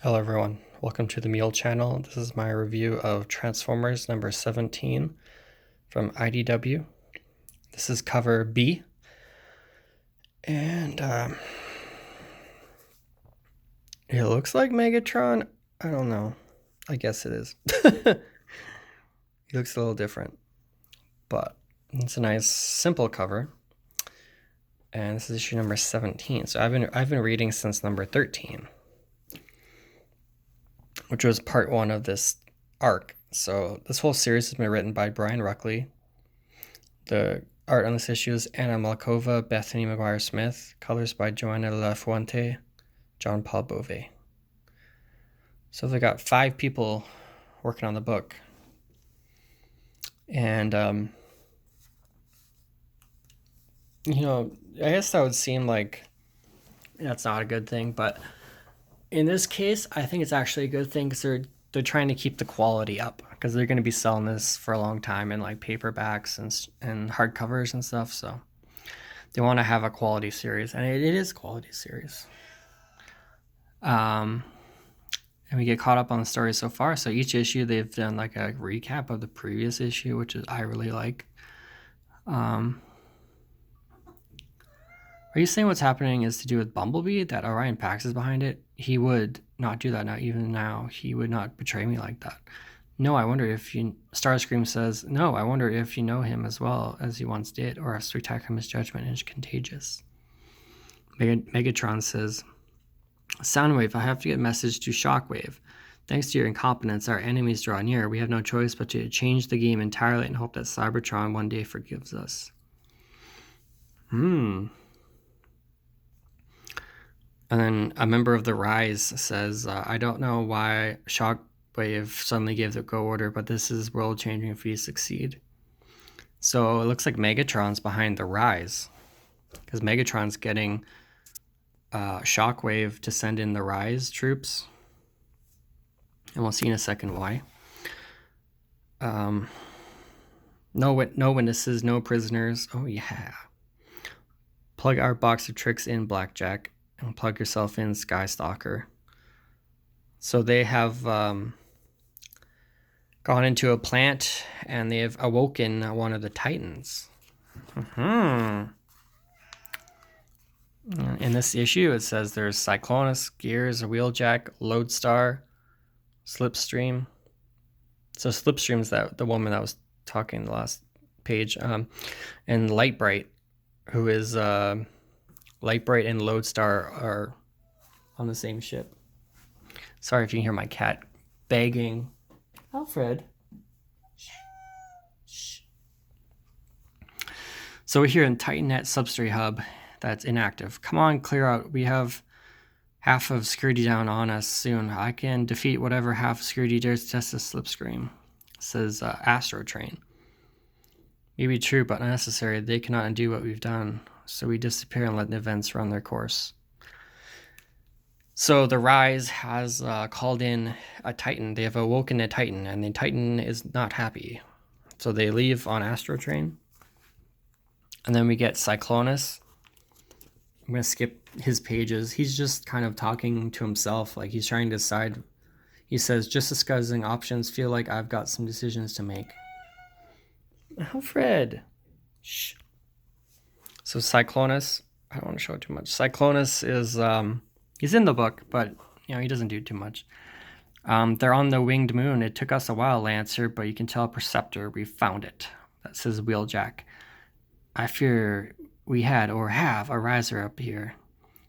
Hello everyone, welcome to the Mule channel. This is my review of Transformers number 17 from IDW. This is cover B, and it looks like Megatron. I don't know, I guess it is. He looks a little different, but it's a nice simple cover, and this is issue number 17. So I've been reading since number 13, which was part 1 of this arc. So this whole series has been written by Brian Ruckley. The art on this issue is Anna Malkova, Bethany McGuire-Smith, colors by Joanna Lafuente, John Paul Bove. So they got 5 people working on the book. And, I guess that would seem like that's not a good thing, but in this case, I think it's actually a good thing because they're trying to keep the quality up because they're going to be selling this for a long time in like paperbacks and hardcovers and stuff. So they want to have a quality series, and it is a quality series. And we get caught up on the story so far. So each issue they've done like a recap of the previous issue, which I really like. Are you saying what's happening is to do with Bumblebee, that Orion Pax is behind it? He would not do that, not even now. He would not betray me like that. No, I wonder if you... Starscream says, no, I wonder if you know him as well as he once did, or a spectacular misjudgment is contagious. Megatron says, Soundwave, I have to get a message to Shockwave. Thanks to your incompetence, our enemies draw near. We have no choice but to change the game entirely and hope that Cybertron one day forgives us. And then a member of the Rise says, I don't know why Shockwave suddenly gave the go order, but this is world changing if we succeed. So it looks like Megatron's behind the Rise, because Megatron's getting Shockwave to send in the Rise troops. And we'll see in a second why. No witnesses, no prisoners. Oh yeah. Plug our box of tricks in, Blackjack. And plug yourself in, Skystalker. So they have gone into a plant and they have awoken one of the Titans. In this issue, it says there's Cyclonus, Gears, Wheeljack, Lodestar, Slipstream. So Slipstream's the woman that was talking the last page. And Lightbright, who is... Lightbright and Lodestar are on the same ship. Sorry if you can hear my cat begging. Alfred. Shh. So we're here in TitanNet Substrate Hub that's inactive. Come on, clear out. We have half of security down on us soon. I can defeat whatever half of security dares to test the slipstream, says Astro Train. Maybe true, but unnecessary. They cannot undo what we've done. So we disappear and let the events run their course. So the Rise has called in a Titan. They have awoken a Titan, and the Titan is not happy. So they leave on Astro Train. And then we get Cyclonus. I'm going to skip his pages. He's just kind of talking to himself. Like he's trying to decide. He says, just discussing options. Feel like I've got some decisions to make. Alfred. Shh. So Cyclonus, I don't want to show it too much. Cyclonus is, he's in the book, but, he doesn't do too much. They're on the winged moon. It took us a while, Lancer, but you can tell Perceptor, we found it. That says Wheeljack. I fear we had, or have, a riser up here.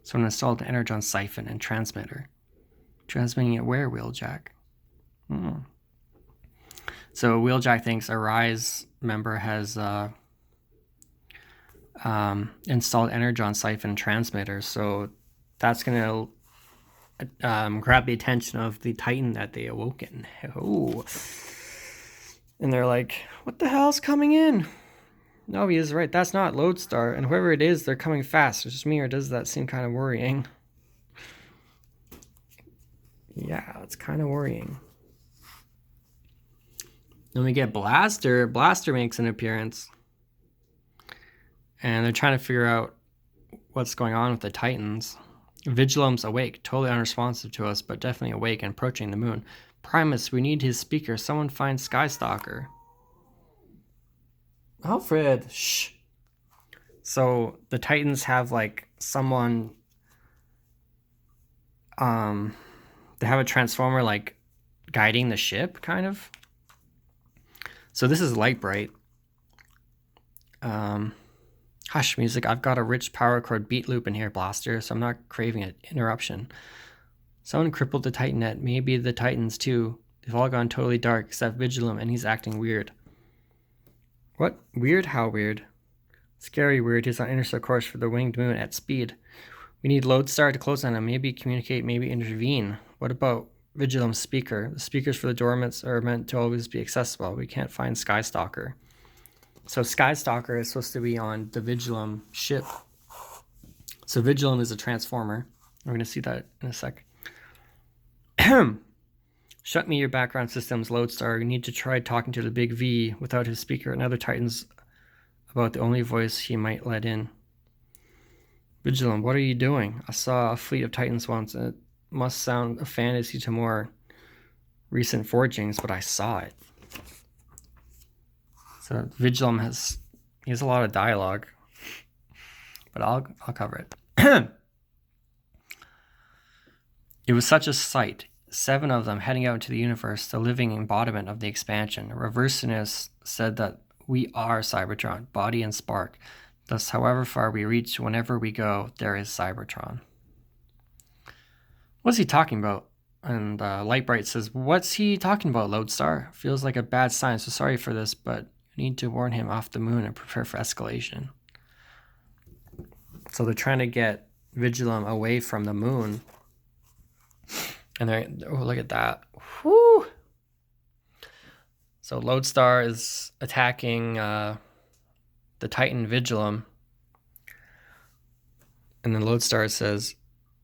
Someone installed an energon siphon and transmitter. Transmitting it where, Wheeljack? So Wheeljack thinks a Rise member has... installed energon siphon transmitter, so that's gonna grab the attention of the Titan that they awoken. Oh, and they're like, "What the hell's coming in?" No, he is right. That's not Lodestar, and whoever it is, they're coming fast. It's just me, or does that seem kind of worrying? Yeah, it's kind of worrying. Then we get Blaster. Blaster makes an appearance. And they're trying to figure out what's going on with the Titans. Vigilem's awake, totally unresponsive to us, but definitely awake and approaching the moon. Primus, we need his speaker. Someone find Skystalker. Alfred, shh. So the Titans have like someone, they have a transformer like guiding the ship, kind of. So this is Lightbright. Hush music, I've got a rich power chord beat loop in here, Blaster, so I'm not craving an interruption. Someone crippled the Titanette, maybe the Titans too. They've all gone totally dark, except Vigalem, and he's acting weird. What? Weird? How weird? Scary weird, he's on intercept course for the winged moon at speed. We need Lodestar to close on him, maybe communicate, maybe intervene. What about Vigilem's speaker? The speakers for the dormants are meant to always be accessible. We can't find Skystalker. So Skystalker is supposed to be on the Vigalem ship. So Vigalem is a transformer. We're going to see that in a sec. Shut me your background systems, Lodestar. You need to try talking to the big V without his speaker and other Titans about the only voice he might let in. Vigalem, what are you doing? I saw a fleet of Titans once, and it must sound a fantasy to more recent forgings, but I saw it. So Vigalem has a lot of dialogue, but I'll cover it. It was such a sight. 7 of them heading out into the universe, the living embodiment of the expansion. Reversinists said that we are Cybertron, body and spark. Thus, however far we reach, whenever we go, there is Cybertron. What's he talking about? And Lightbright says, what's he talking about, Lodestar? Feels like a bad sign, so sorry for this, but you need to warn him off the moon and prepare for escalation. So they're trying to get Vigalem away from the moon. And they're, oh, look at that. Whoo! So Lodestar is attacking the Titan Vigalem. And then Lodestar says,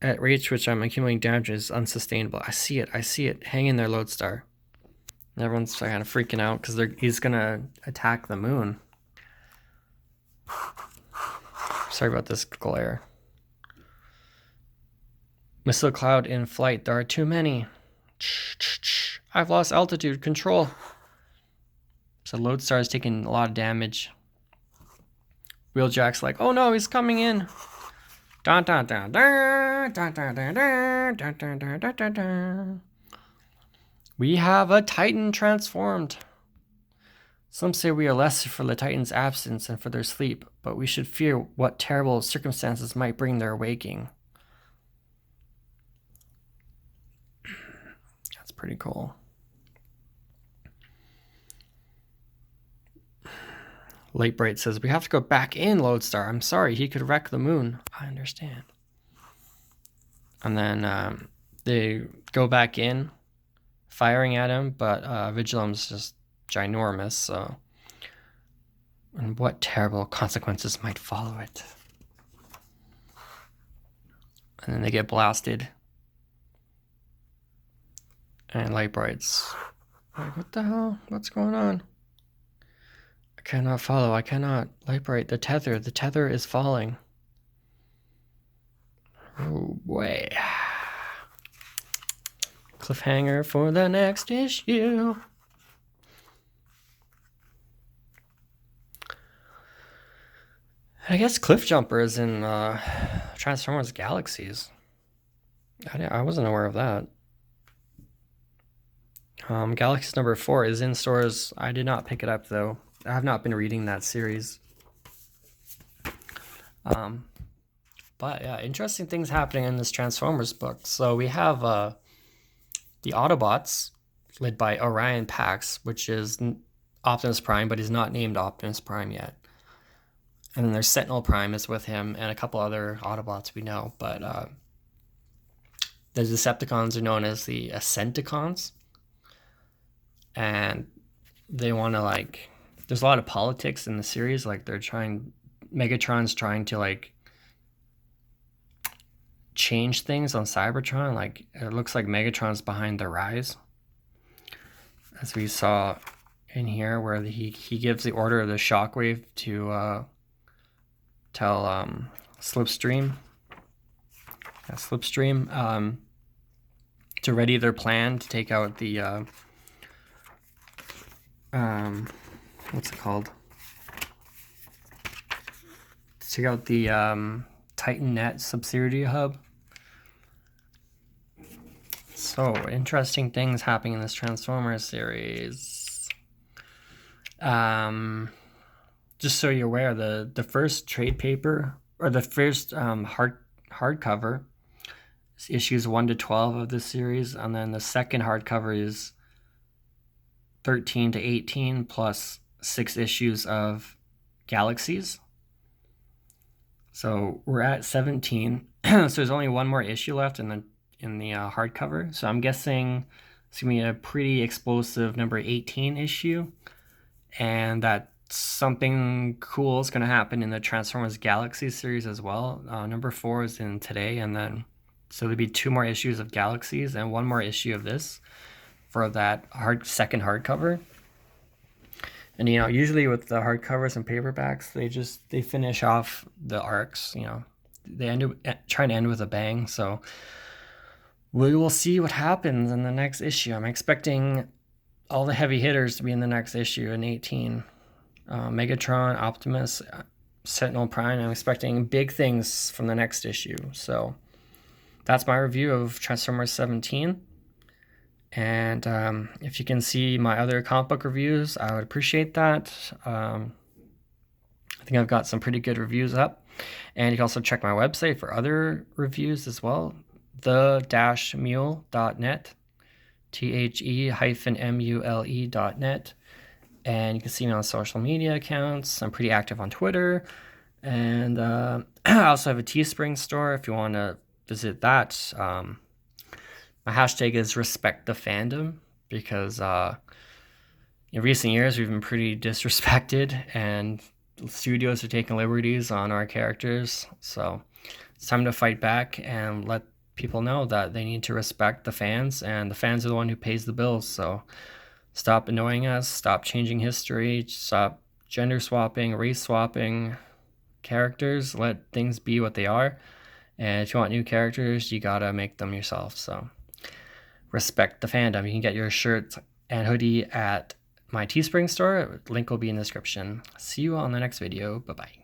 at rate which I'm accumulating damage is unsustainable. I see it. Hang in there, Lodestar. And everyone's kind of freaking out because he's going to attack the moon. Sorry about this glare. Missile cloud in flight. There are too many. I've lost altitude control. So Lodestar is taking a lot of damage. Wheeljack's like, oh no, he's coming in. Dun, dun, dun, dun, dun, dun, dun, dun, dun, dun, dun, dun, dun. We have a Titan transformed. Some say we are less for the Titan's absence and for their sleep, but we should fear what terrible circumstances might bring their waking. That's pretty cool. Lightbright says, we have to go back in, Lodestar. I'm sorry, he could wreck the moon. I understand. And then they go back in, firing at him, but Vigilem's just ginormous, so... And what terrible consequences might follow it. And then they get blasted. And Lightbright's like, what the hell? What's going on? I cannot follow. I cannot. Lightbright, the tether is falling. Oh boy. Cliffhanger for the next issue. I guess Cliffjumper is in Transformers Galaxies. I wasn't aware of that. Galaxies number 4 is in stores. I did not pick it up though. I have not been reading that series. But yeah, interesting things happening in this Transformers book. So we have the Autobots, led by Orion Pax, which is Optimus Prime, but he's not named Optimus Prime yet. And then there's Sentinel Prime is with him, and a couple other Autobots we know. But the Decepticons are known as the Ascenticons. And they want to, like... There's a lot of politics in the series. Like, Megatron's trying to, like... change things on Cybertron. Like, it looks like Megatron's behind the rise. As we saw in here, where he gives the order of the Shockwave to... tell Slipstream Slipstream, to ready their plan to take out the what's it called? To take out the TitanNet subsidiary hub. So interesting things happening in this Transformers series. Just so you're aware, the first trade paper, or the first hardcover, is issues 1 to 12 of this series, and then the second hardcover is 13 to 18 plus 6 issues of Galaxies. So we're at 17. So there's only one more issue left in the hardcover. So I'm guessing it's gonna be a pretty explosive number 18 issue, and that something cool is gonna happen in the Transformers Galaxies series as well. Number 4 is in today, and then so there'll be 2 more issues of Galaxies and 1 more issue of this for that second hardcover. And usually with the hardcovers and paperbacks, they finish off the arcs. They trying to end with a bang. So we will see what happens in the next issue. I'm expecting all the heavy hitters to be in the next issue in 18. Megatron, Optimus, Sentinel Prime. I'm expecting big things from the next issue. So that's my review of Transformers 17. And if you can see my other comic book reviews, I would appreciate that. I think I've got some pretty good reviews up. And you can also check my website for other reviews as well, the-mule.net, the-mule.net. And you can see me on social media accounts. I'm pretty active on Twitter. And I also have a Teespring store if you want to visit that. My hashtag is respect the fandom, because in recent years we've been pretty disrespected and studios are taking liberties on our characters. So it's time to fight back and let people know that they need to respect the fans, and the fans are the one who pays the bills. So stop annoying us, stop changing history, stop gender swapping, race swapping characters, let things be what they are. And if you want new characters, you gotta make them yourself. So respect the fandom. You can get your shirt and hoodie at my Teespring store. Link will be in the description. See you on the next video. Bye-bye.